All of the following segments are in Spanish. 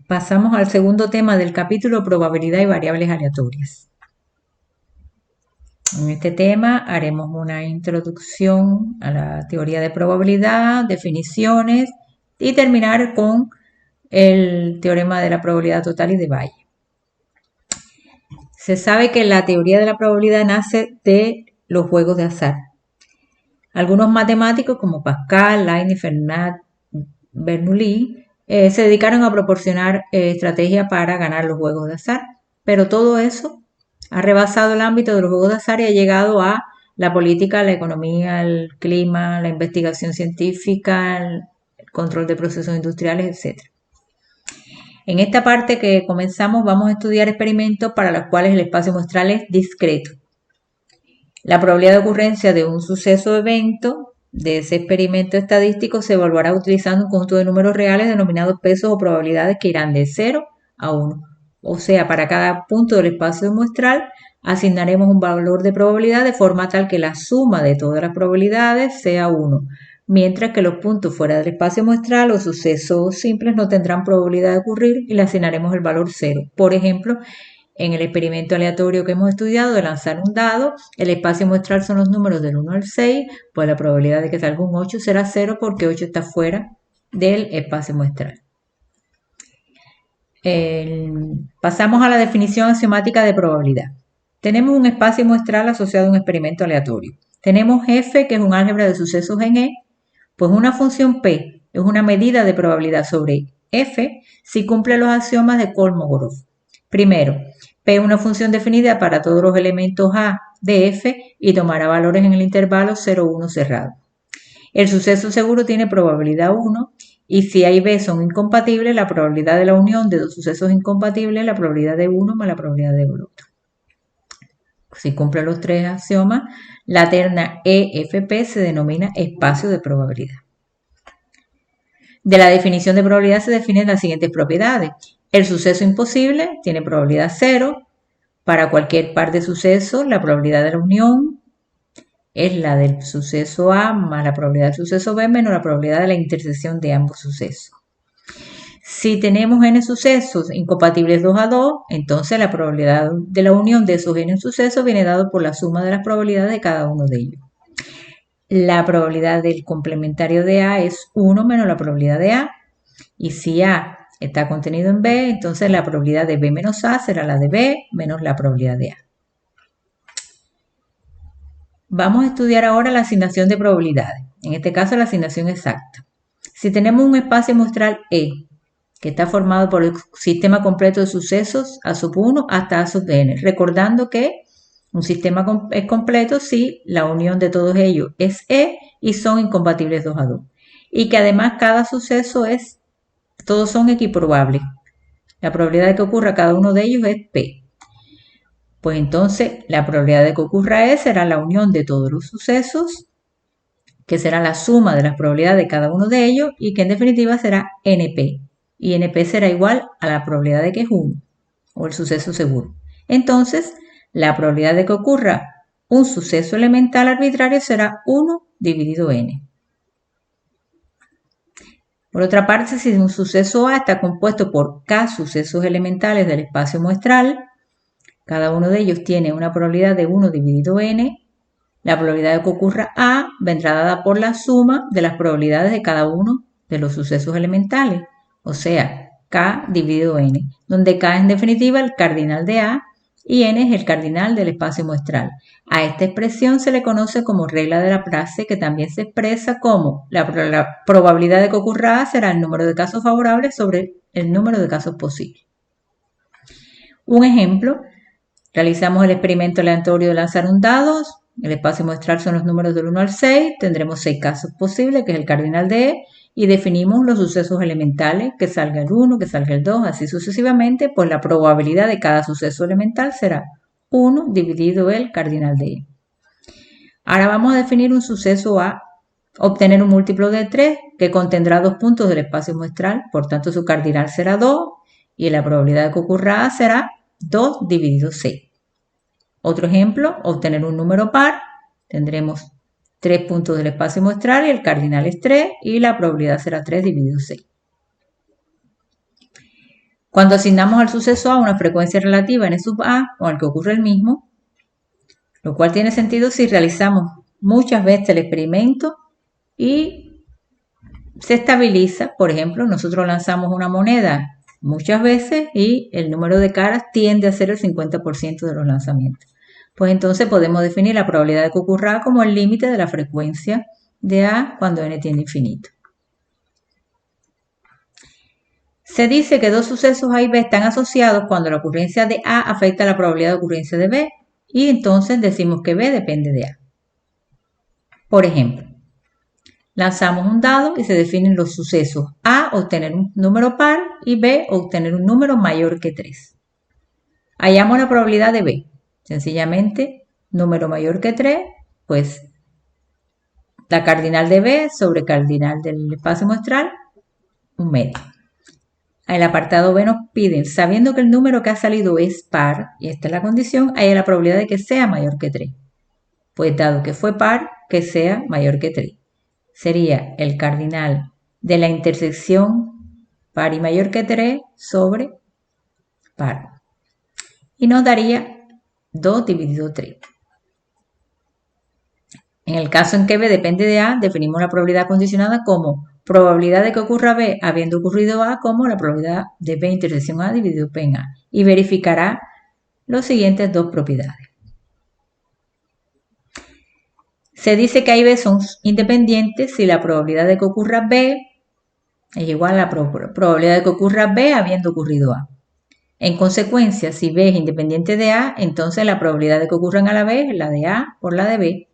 Pasamos al segundo tema del capítulo, probabilidad y variables aleatorias. En este tema haremos una introducción a la teoría de probabilidad, definiciones y terminar con el teorema de la probabilidad total y de Bayes. Se sabe que la teoría de la probabilidad nace de los juegos de azar. Algunos matemáticos como Pascal, Leibniz, Fermat, Bernoulli se dedicaron a proporcionar estrategias para ganar los juegos de azar, pero todo eso ha rebasado el ámbito de los juegos de azar y ha llegado a la política, la economía, el clima, la investigación científica, el control de procesos industriales, etc. En esta parte que comenzamos vamos a estudiar experimentos para los cuales el espacio muestral es discreto. La probabilidad de ocurrencia de un suceso o evento de ese experimento estadístico se evaluará utilizando un conjunto de números reales denominados pesos o probabilidades que irán de 0 a 1. O sea, para cada punto del espacio muestral asignaremos un valor de probabilidad de forma tal que la suma de todas las probabilidades sea 1, mientras que los puntos fuera del espacio muestral o sucesos simples no tendrán probabilidad de ocurrir y le asignaremos el valor 0. Por ejemplo, en el experimento aleatorio que hemos estudiado de lanzar un dado, el espacio muestral son los números del 1 al 6, pues la probabilidad de que salga un 8 será 0 porque 8 está fuera del espacio muestral. Pasamos a la definición axiomática de probabilidad. Tenemos un espacio muestral asociado a un experimento aleatorio. Tenemos f, que es un álgebra de sucesos en E, pues una función p es una medida de probabilidad sobre f si cumple los axiomas de Kolmogorov. Primero, p es una función definida para todos los elementos a de f y tomará valores en el intervalo 0, 1 cerrado. El suceso seguro tiene probabilidad 1 y si a y b son incompatibles, la probabilidad de la unión de dos sucesos incompatibles es la probabilidad de uno más la probabilidad de otro. Si cumple los tres axiomas, la terna EFP se denomina espacio de probabilidad. De la definición de probabilidad se definen las siguientes propiedades. El suceso imposible tiene probabilidad 0. Para cualquier par de sucesos, la probabilidad de la unión es la del suceso A más la probabilidad del suceso B menos la probabilidad de la intersección de ambos sucesos. Si tenemos n sucesos incompatibles 2 a 2, entonces la probabilidad de la unión de esos n sucesos viene dado por la suma de las probabilidades de cada uno de ellos. La probabilidad del complementario de A es 1 menos la probabilidad de A. Y si A está contenido en B, entonces la probabilidad de B menos A será la de B menos la probabilidad de A. Vamos a estudiar ahora la asignación de probabilidades. En este caso, la asignación exacta. Si tenemos un espacio muestral E, que está formado por el sistema completo de sucesos A sub 1 hasta A sub n, recordando que un sistema es completo si la unión de todos ellos es E y son incompatibles 2 a 2. Y que además cada suceso todos son equiprobables. La probabilidad de que ocurra cada uno de ellos es P. Pues entonces la probabilidad de que ocurra E será la unión de todos los sucesos, que será la suma de las probabilidades de cada uno de ellos y que en definitiva será NP. Y NP será igual a la probabilidad de que es 1, o el suceso seguro. Entonces, la probabilidad de que ocurra un suceso elemental arbitrario será 1 dividido n. Por otra parte, si un suceso A está compuesto por k sucesos elementales del espacio muestral, cada uno de ellos tiene una probabilidad de 1 dividido n, la probabilidad de que ocurra A vendrá dada por la suma de las probabilidades de cada uno de los sucesos elementales, o sea, k dividido n, donde k es en definitiva el cardinal de A y n es el cardinal del espacio muestral. A esta expresión se le conoce como regla de Laplace, que también se expresa como la probabilidad de que ocurra A será el número de casos favorables sobre el número de casos posibles. Un ejemplo, realizamos el experimento aleatorio de lanzar un dado, el espacio muestral son los números del 1 al 6, tendremos 6 casos posibles, que es el cardinal de E, y definimos los sucesos elementales, que salga el 1, que salga el 2, así sucesivamente, pues la probabilidad de cada suceso elemental será 1 dividido el cardinal de E. Ahora vamos a definir un suceso A, obtener un múltiplo de 3 que contendrá 2 puntos del espacio muestral, por tanto su cardinal será 2 y la probabilidad de que ocurra A será 2 dividido 6. Otro ejemplo, obtener un número par, tendremos 3 puntos del espacio muestral y el cardinal es 3 y la probabilidad será 3 dividido 6. Cuando asignamos al suceso A una frecuencia relativa n sub A con el que ocurre el mismo, lo cual tiene sentido si realizamos muchas veces el experimento y se estabiliza. Por ejemplo, nosotros lanzamos una moneda muchas veces y el número de caras tiende a ser el 50% de los lanzamientos. Pues entonces podemos definir la probabilidad de que ocurra A como el límite de la frecuencia de A cuando n tiende a infinito. Se dice que dos sucesos A y B están asociados cuando la ocurrencia de A afecta a la probabilidad de ocurrencia de B y entonces decimos que B depende de A. Por ejemplo, lanzamos un dado y se definen los sucesos A, obtener un número par, y B, obtener un número mayor que 3. Hallamos la probabilidad de B. Sencillamente, número mayor que 3, pues la cardinal de B sobre cardinal del espacio muestral, un medio. El apartado B nos piden, sabiendo que el número que ha salido es par, y esta es la condición, hay la probabilidad de que sea mayor que 3. Pues dado que fue par, que sea mayor que 3. Sería el cardinal de la intersección par y mayor que 3 sobre par. Y nos daría 2 dividido 3. En el caso en que B depende de A, definimos la probabilidad condicionada como probabilidad de que ocurra B habiendo ocurrido A como la probabilidad de B intersección A dividido P en A. Y verificará las siguientes dos propiedades. Se dice que A y B son independientes si la probabilidad de que ocurra B es igual a la probabilidad de que ocurra B habiendo ocurrido A. En consecuencia, si B es independiente de A, entonces la probabilidad de que ocurran a la B es la de A por la de B.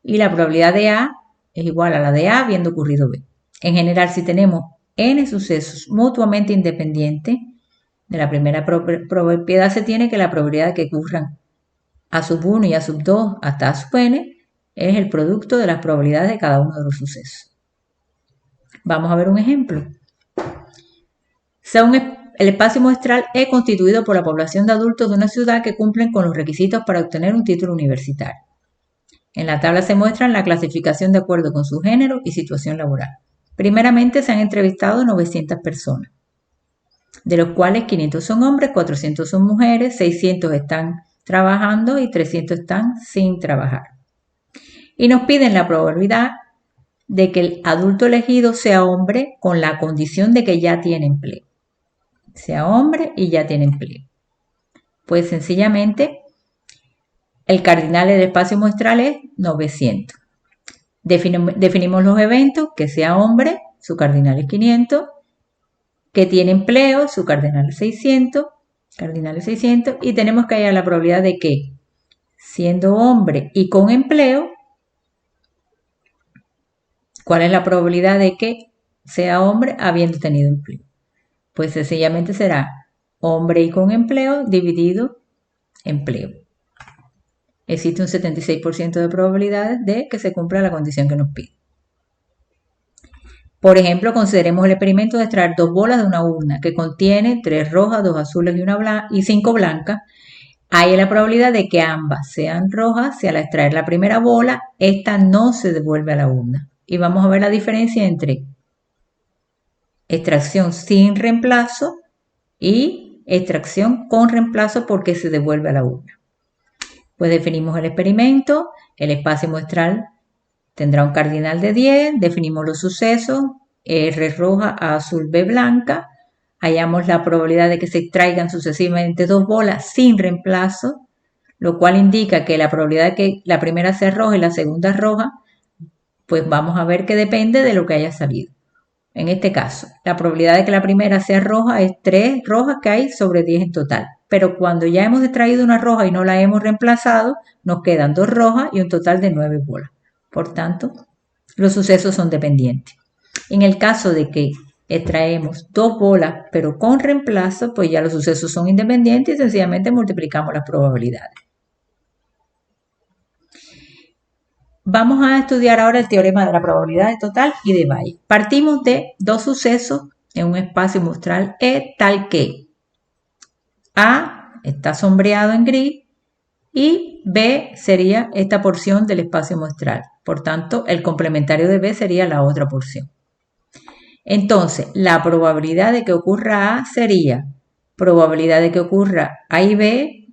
Y la probabilidad de A es igual a la de A habiendo ocurrido B. En general, si tenemos n sucesos mutuamente independientes, de la primera propiedad se tiene que la probabilidad de que ocurran A sub 1 y A sub 2 hasta A sub n es el producto de las probabilidades de cada uno de los sucesos. Vamos a ver un ejemplo. Según el espacio muestral es constituido por la población de adultos de una ciudad que cumplen con los requisitos para obtener un título universitario. En la tabla se muestran la clasificación de acuerdo con su género y situación laboral. Primeramente se han entrevistado 900 personas, de los cuales 500 son hombres, 400 son mujeres, 600 están trabajando y 300 están sin trabajar. Y nos piden la probabilidad de que el adulto elegido sea hombre con la condición de que ya tiene empleo. Sea hombre y ya tiene empleo. Pues sencillamente el cardinal del espacio muestral es 900. Definimos los eventos, que sea hombre, su cardinal es 500, que tiene empleo, su cardinal es 600, y tenemos que hallar la probabilidad de que, siendo hombre y con empleo, ¿cuál es la probabilidad de que sea hombre habiendo tenido empleo? Pues sencillamente será hombre y con empleo dividido empleo. Existe un 76% de probabilidades de que se cumpla la condición que nos pide. Por ejemplo, consideremos el experimento de extraer 2 bolas de una urna que contiene 3 rojas, 2 azules y 5 blancas. Hay la probabilidad de que ambas sean rojas si al extraer la primera bola, esta no se devuelve a la urna. Y vamos a ver la diferencia entre extracción sin reemplazo y extracción con reemplazo porque se devuelve a la urna. Pues definimos el experimento, el espacio muestral tendrá un cardinal de 10, definimos los sucesos, R roja, A azul, B blanca, hallamos la probabilidad de que se extraigan sucesivamente 2 bolas sin reemplazo, lo cual indica que la probabilidad de que la primera sea roja y la segunda roja, pues vamos a ver que depende de lo que haya salido. En este caso, la probabilidad de que la primera sea roja es 3 rojas que hay sobre 10 en total. Pero cuando ya hemos extraído una roja y no la hemos reemplazado, nos quedan 2 rojas y un total de 9 bolas. Por tanto, los sucesos son dependientes. En el caso de que extraemos 2 bolas pero con reemplazo, pues ya los sucesos son independientes y sencillamente multiplicamos las probabilidades. Vamos a estudiar ahora el teorema de la probabilidad total y de Bayes. Partimos de 2 sucesos en un espacio muestral E tal que A está sombreado en gris y B sería esta porción del espacio muestral. Por tanto, el complementario de B sería la otra porción. Entonces, la probabilidad de que ocurra A sería probabilidad de que ocurra A y B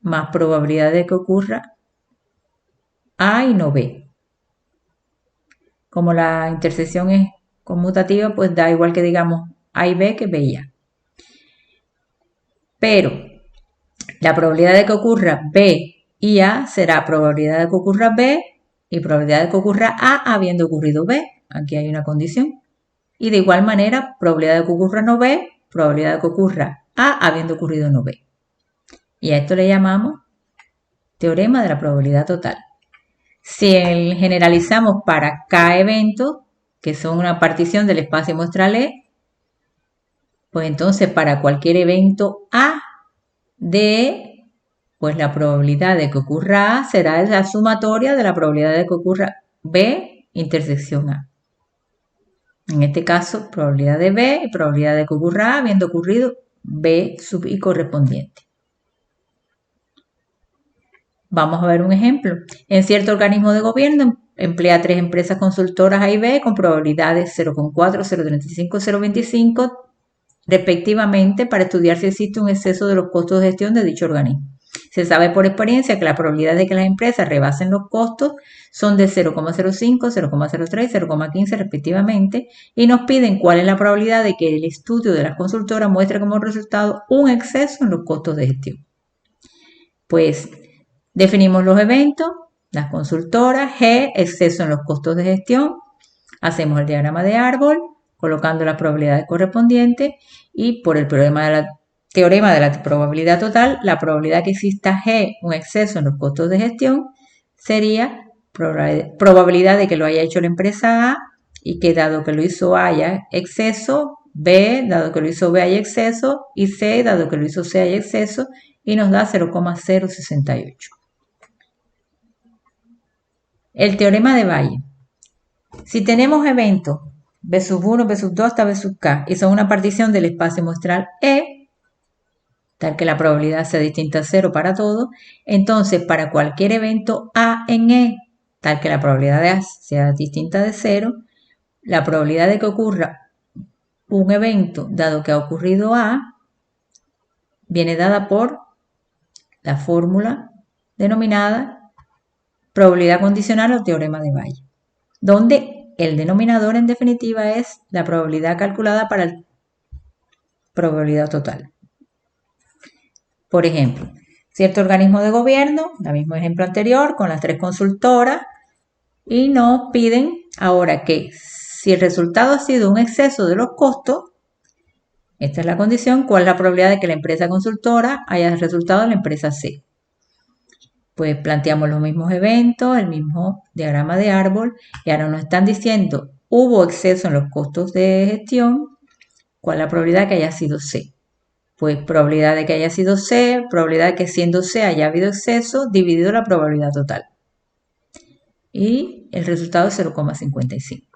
más probabilidad de que ocurra A y no B. Como la intersección es conmutativa, pues da igual que digamos A y B que B y A. Pero la probabilidad de que ocurra B y A será probabilidad de que ocurra B y probabilidad de que ocurra A habiendo ocurrido B. Aquí hay una condición. Y de igual manera, probabilidad de que ocurra no B, probabilidad de que ocurra A habiendo ocurrido no B. Y a esto le llamamos teorema de la probabilidad total. Si generalizamos para K eventos, que son una partición del espacio muestral E, pues entonces para cualquier evento A de E, pues la probabilidad de que ocurra A será la sumatoria de la probabilidad de que ocurra B intersección A. En este caso, probabilidad de B y probabilidad de que ocurra A habiendo ocurrido B sub I correspondiente. Vamos a ver un ejemplo. En cierto organismo de gobierno emplea 3 empresas consultoras A y B con probabilidades 0,4, 0,35, 0,25 respectivamente para estudiar si existe un exceso de los costos de gestión de dicho organismo. Se sabe por experiencia que la probabilidad de que las empresas rebasen los costos son de 0,05, 0,03, 0,15 respectivamente y nos piden cuál es la probabilidad de que el estudio de las consultoras muestre como resultado un exceso en los costos de gestión. Pues definimos los eventos, las consultoras, G, exceso en los costos de gestión, hacemos el diagrama de árbol, colocando las probabilidades correspondientes y por el teorema de la probabilidad total, la probabilidad que exista G, un exceso en los costos de gestión, sería probabilidad de que lo haya hecho la empresa A y que dado que lo hizo A haya exceso, B, dado que lo hizo B haya exceso y C, dado que lo hizo C haya exceso y nos da 0,068. El teorema de Bayes. Si tenemos eventos B sub 1, B sub 2 hasta B sub K y son una partición del espacio muestral E, tal que la probabilidad sea distinta a 0 para todo, entonces para cualquier evento A en E, tal que la probabilidad de A sea distinta de 0, la probabilidad de que ocurra un evento dado que ha ocurrido A viene dada por la fórmula denominada probabilidad condicional o teorema de Bayes, donde el denominador en definitiva es la probabilidad calculada para la probabilidad total. Por ejemplo, cierto organismo de gobierno, el mismo ejemplo anterior, con las 3 consultoras, y nos piden ahora que si el resultado ha sido un exceso de los costos, esta es la condición, ¿cuál es la probabilidad de que la empresa consultora haya resultado en la empresa C? Pues planteamos los mismos eventos, el mismo diagrama de árbol, y ahora nos están diciendo, hubo exceso en los costos de gestión, ¿cuál es la probabilidad de que haya sido C? Pues probabilidad de que haya sido C, probabilidad de que siendo C haya habido exceso, dividido la probabilidad total. Y el resultado es 0,55.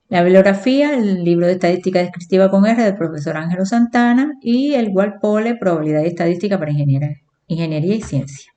La bibliografía, el libro de Estadística Descriptiva con R del profesor Ángelo Santana y el Walpole, Probabilidad y Estadística para Ingeniería y Ciencia.